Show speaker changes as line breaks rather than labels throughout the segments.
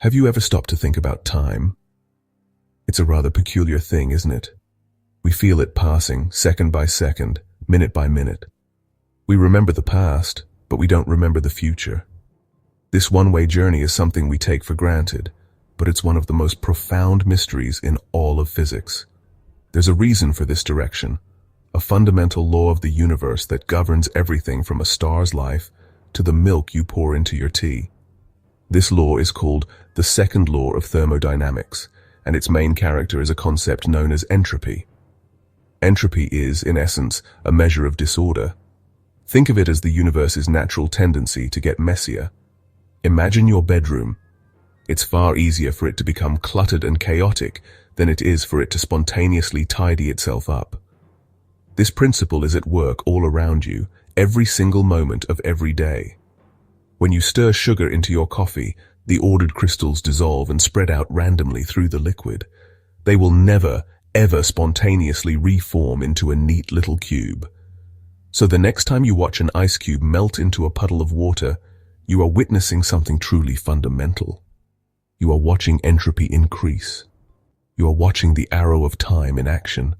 Have you ever stopped to think about time? It's a rather peculiar thing, isn't it? We feel it passing, second by second, minute by minute. We remember the past, but we don't remember the future. This one-way journey is something we take for granted, but it's one of the most profound mysteries in all of physics. There's a reason for this direction, a fundamental law of the universe that governs everything from a star's life to the milk you pour into your tea. This law is called the second law of thermodynamics, and its main character is a concept known as entropy. Entropy is, in essence, a measure of disorder. Think of it as the universe's natural tendency to get messier. Imagine your bedroom. It's far easier for it to become cluttered and chaotic than it is for it to spontaneously tidy itself up. This principle is at work all around you, every single moment of every day. When you stir sugar into your coffee, the ordered crystals dissolve and spread out randomly through the liquid. They will never, ever spontaneously reform into a neat little cube. So the next time you watch an ice cube melt into a puddle of water, you are witnessing something truly fundamental. You are watching entropy increase. You are watching the arrow of time in action.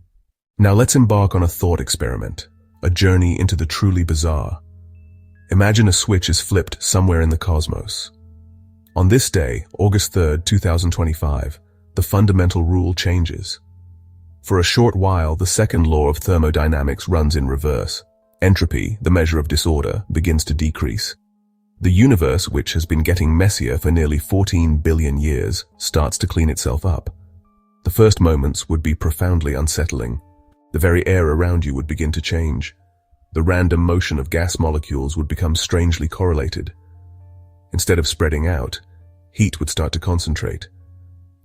Now let's embark on a thought experiment, a journey into the truly bizarre. Imagine a switch is flipped somewhere in the cosmos. On this day, August 3rd, 2025, the fundamental rule changes. For a short while, the second law of thermodynamics runs in reverse. Entropy, the measure of disorder, begins to decrease. The universe, which has been getting messier for nearly 14 billion years, starts to clean itself up. The first moments would be profoundly unsettling. The very air around you would begin to change. The random motion of gas molecules would become strangely correlated. Instead of spreading out, heat would start to concentrate.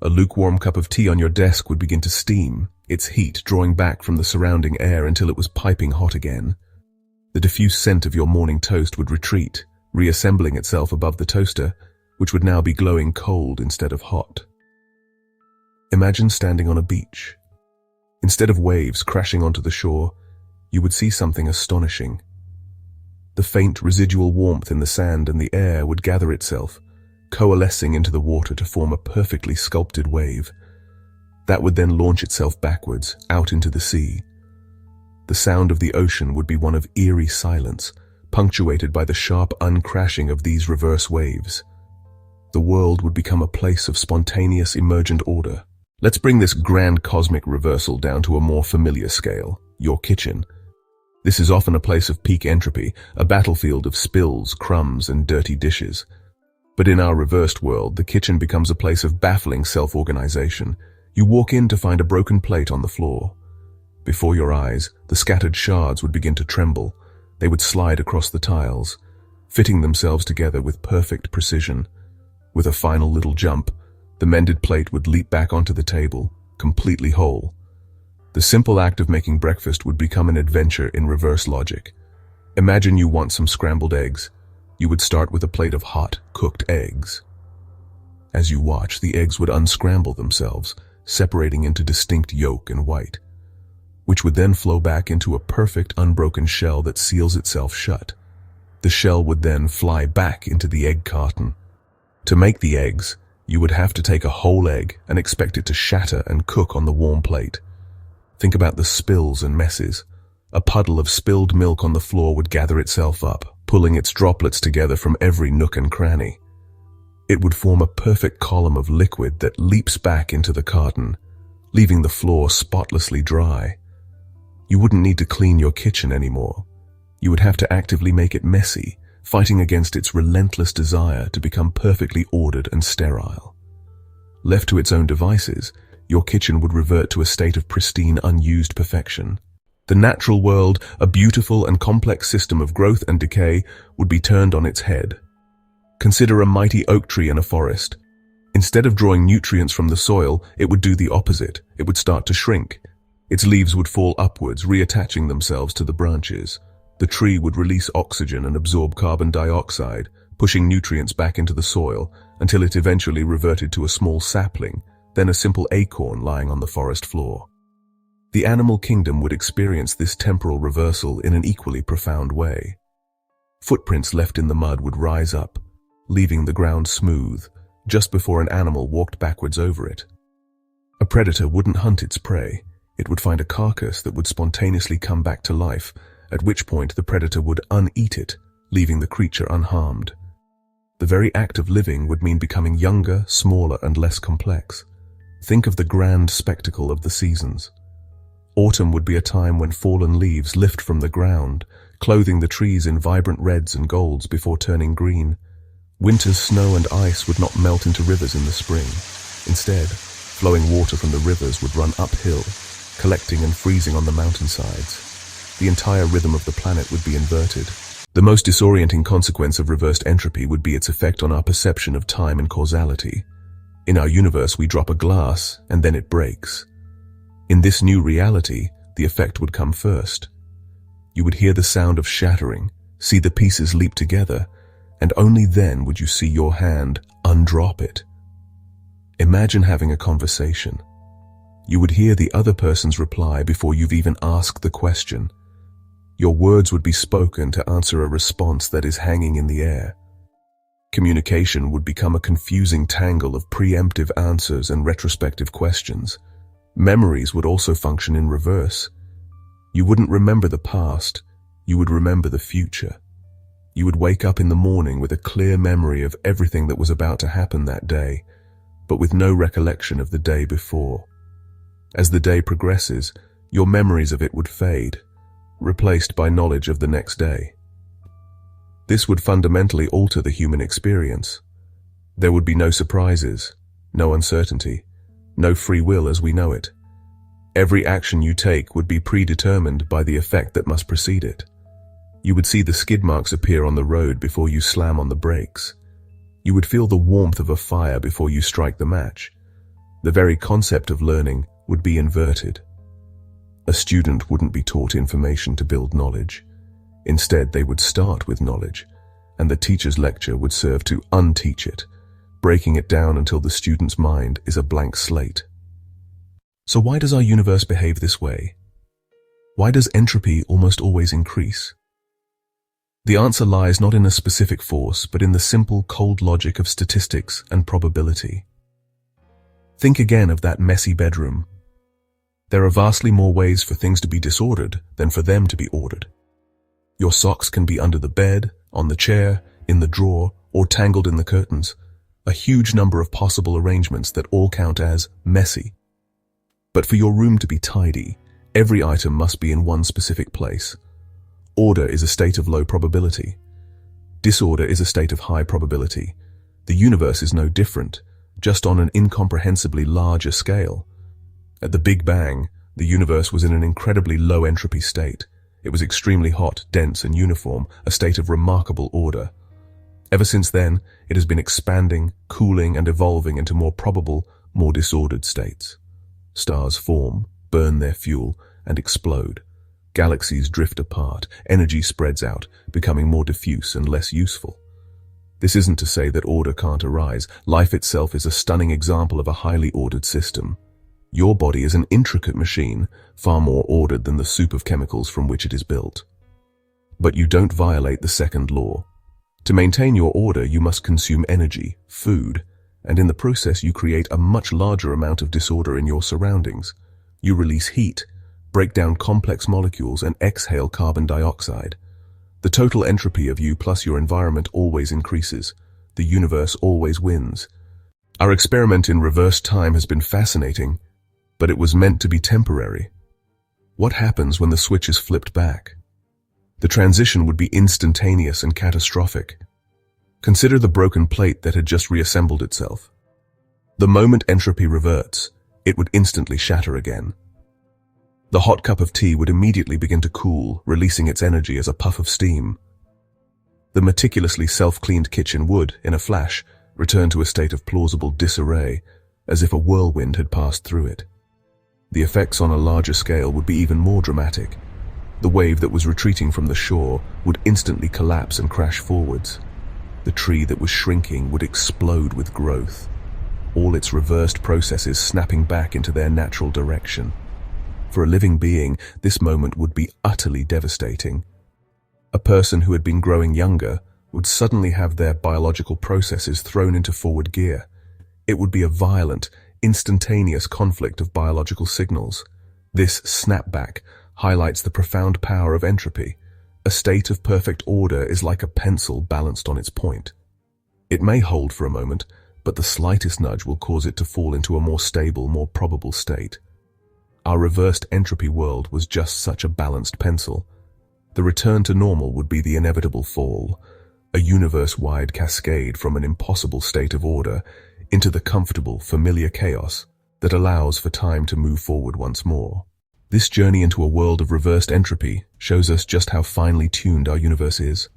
A lukewarm cup of tea on your desk would begin to steam, its heat drawing back from the surrounding air until it was piping hot again. The diffuse scent of your morning toast would retreat, reassembling itself above the toaster, which would now be glowing cold instead of hot. Imagine standing on a beach. Instead of waves crashing onto the shore, you would see something astonishing. The faint residual warmth in the sand and the air would gather itself, coalescing into the water to form a perfectly sculpted wave. That would then launch itself backwards, out into the sea. The sound of the ocean would be one of eerie silence, punctuated by the sharp uncrashing of these reverse waves. The world would become a place of spontaneous emergent order. Let's bring this grand cosmic reversal down to a more familiar scale, your kitchen. This is often a place of peak entropy, a battlefield of spills, crumbs, and dirty dishes. But in our reversed world, the kitchen becomes a place of baffling self-organization. You walk in to find a broken plate on the floor. Before your eyes, the scattered shards would begin to tremble. They would slide across the tiles, fitting themselves together with perfect precision. With a final little jump, the mended plate would leap back onto the table, completely whole. The simple act of making breakfast would become an adventure in reverse logic. Imagine you want some scrambled eggs. You would start with a plate of hot, cooked eggs. As you watch, the eggs would unscramble themselves, separating into distinct yolk and white, which would then flow back into a perfect unbroken shell that seals itself shut. The shell would then fly back into the egg carton. To make the eggs, you would have to take a whole egg and expect it to shatter and cook on the warm plate. Think about the spills and messes. A puddle of spilled milk on the floor would gather itself up, pulling its droplets together from every nook and cranny. It would form a perfect column of liquid that leaps back into the carton, leaving the floor spotlessly dry. You wouldn't need to clean your kitchen anymore. You would have to actively make it messy, fighting against its relentless desire to become perfectly ordered and sterile. Left to its own devices, your kitchen would revert to a state of pristine, unused perfection. The natural world, a beautiful and complex system of growth and decay, would be turned on its head. Consider a mighty oak tree in a forest. Instead of drawing nutrients from the soil, it would do the opposite. It would start to shrink. Its leaves would fall upwards, reattaching themselves to the branches. The tree would release oxygen and absorb carbon dioxide, pushing nutrients back into the soil until it eventually reverted to a small sapling, then a simple acorn lying on the forest floor. The animal kingdom would experience this temporal reversal in an equally profound way. Footprints left in the mud would rise up, leaving the ground smooth, just before an animal walked backwards over it. A predator wouldn't hunt its prey. It would find a carcass that would spontaneously come back to life, at which point the predator would uneat it, leaving the creature unharmed. The very act of living would mean becoming younger, smaller, and less complex. Think of the grand spectacle of the seasons. Autumn would be a time when fallen leaves lift from the ground, clothing the trees in vibrant reds and golds before turning green. Winter's snow and ice would not melt into rivers in the spring. Instead, flowing water from the rivers would run uphill, collecting and freezing on the mountainsides. The entire rhythm of the planet would be inverted. The most disorienting consequence of reversed entropy would be its effect on our perception of time and causality. In our universe, we drop a glass, and then it breaks. In this new reality, the effect would come first. You would hear the sound of shattering, see the pieces leap together, and only then would you see your hand undrop it. Imagine having a conversation. You would hear the other person's reply before you've even asked the question. Your words would be spoken to answer a response that is hanging in the air. Communication would become a confusing tangle of preemptive answers and retrospective questions. Memories would also function in reverse. You wouldn't remember the past, you would remember the future. You would wake up in the morning with a clear memory of everything that was about to happen that day, but with no recollection of the day before. As the day progresses, your memories of it would fade, replaced by knowledge of the next day. This would fundamentally alter the human experience. There would be no surprises, no uncertainty, no free will as we know it. Every action you take would be predetermined by the effect that must precede it. You would see the skid marks appear on the road before you slam on the brakes. You would feel the warmth of a fire before you strike the match. The very concept of learning would be inverted. A student wouldn't be taught information to build knowledge. Instead, they would start with knowledge, and the teacher's lecture would serve to unteach it, breaking it down until the student's mind is a blank slate. So why does our universe behave this way? Why does entropy almost always increase? The answer lies not in a specific force, but in the simple, cold logic of statistics and probability. Think again of that messy bedroom. There are vastly more ways for things to be disordered than for them to be ordered. Your socks can be under the bed, on the chair, in the drawer, or tangled in the curtains. A huge number of possible arrangements that all count as messy. But for your room to be tidy, every item must be in one specific place. Order is a state of low probability. Disorder is a state of high probability. The universe is no different, just on an incomprehensibly larger scale. At the Big Bang, the universe was in an incredibly low entropy state. It was extremely hot, dense, and uniform, a state of remarkable order. Ever since then, it has been expanding, cooling, and evolving into more probable, more disordered states. Stars form, burn their fuel, and explode. Galaxies drift apart, energy spreads out, becoming more diffuse and less useful. This isn't to say that order can't arise. Life itself is a stunning example of a highly ordered system. Your body is an intricate machine, far more ordered than the soup of chemicals from which it is built. But you don't violate the second law. To maintain your order, you must consume energy, food, and in the process you create a much larger amount of disorder in your surroundings. You release heat, break down complex molecules, and exhale carbon dioxide. The total entropy of you plus your environment always increases. The universe always wins. Our experiment in reverse time has been fascinating, but it was meant to be temporary. What happens when the switch is flipped back? The transition would be instantaneous and catastrophic. Consider the broken plate that had just reassembled itself. The moment entropy reverts, it would instantly shatter again. The hot cup of tea would immediately begin to cool, releasing its energy as a puff of steam. The meticulously self-cleaned kitchen would, in a flash, return to a state of plausible disarray, as if a whirlwind had passed through it. The effects on a larger scale would be even more dramatic. The wave that was retreating from the shore would instantly collapse and crash forwards. The tree that was shrinking would explode with growth, all its reversed processes snapping back into their natural direction. For a living being, this moment would be utterly devastating. A person who had been growing younger would suddenly have their biological processes thrown into forward gear. It would be a violent, instantaneous conflict of biological signals. This snapback highlights the profound power of entropy. A state of perfect order is like a pencil balanced on its point. It may hold for a moment, but the slightest nudge will cause it to fall into a more stable, more probable state. Our reversed entropy world was just such a balanced pencil. The return to normal would be the inevitable fall, a universe-wide cascade from an impossible state of order into the comfortable, familiar chaos that allows for time to move forward once more. This journey into a world of reversed entropy shows us just how finely tuned our universe is.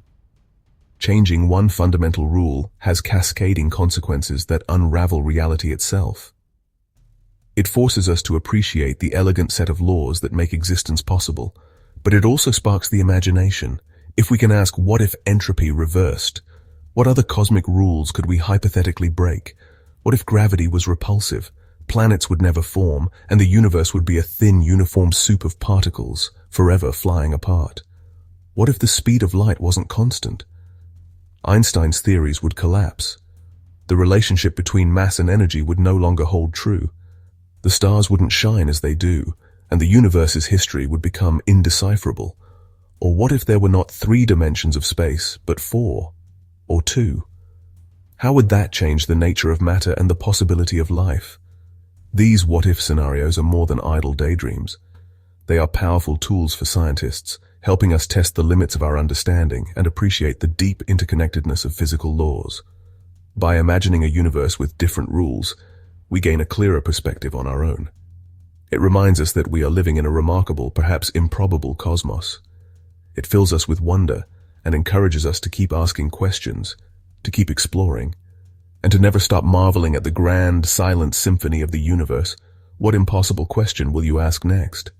Changing one fundamental rule has cascading consequences that unravel reality itself. It forces us to appreciate the elegant set of laws that make existence possible, but it also sparks the imagination. If we can ask, what if entropy reversed? What other cosmic rules could we hypothetically break? What if gravity was repulsive? Planets would never form, and the universe would be a thin, uniform soup of particles, forever flying apart. What if the speed of light wasn't constant? Einstein's theories would collapse. The relationship between mass and energy would no longer hold true. The stars wouldn't shine as they do, and the universe's history would become indecipherable. Or what if there were not 3 dimensions of space, but 4, or 2? How would that change the nature of matter and the possibility of life? These what-if scenarios are more than idle daydreams. They are powerful tools for scientists, helping us test the limits of our understanding and appreciate the deep interconnectedness of physical laws. By imagining a universe with different rules, we gain a clearer perspective on our own. It reminds us that we are living in a remarkable, perhaps improbable cosmos. It fills us with wonder and encourages us to keep asking questions, to keep exploring, and to never stop marveling at the grand, silent symphony of the universe. What impossible question will you ask next?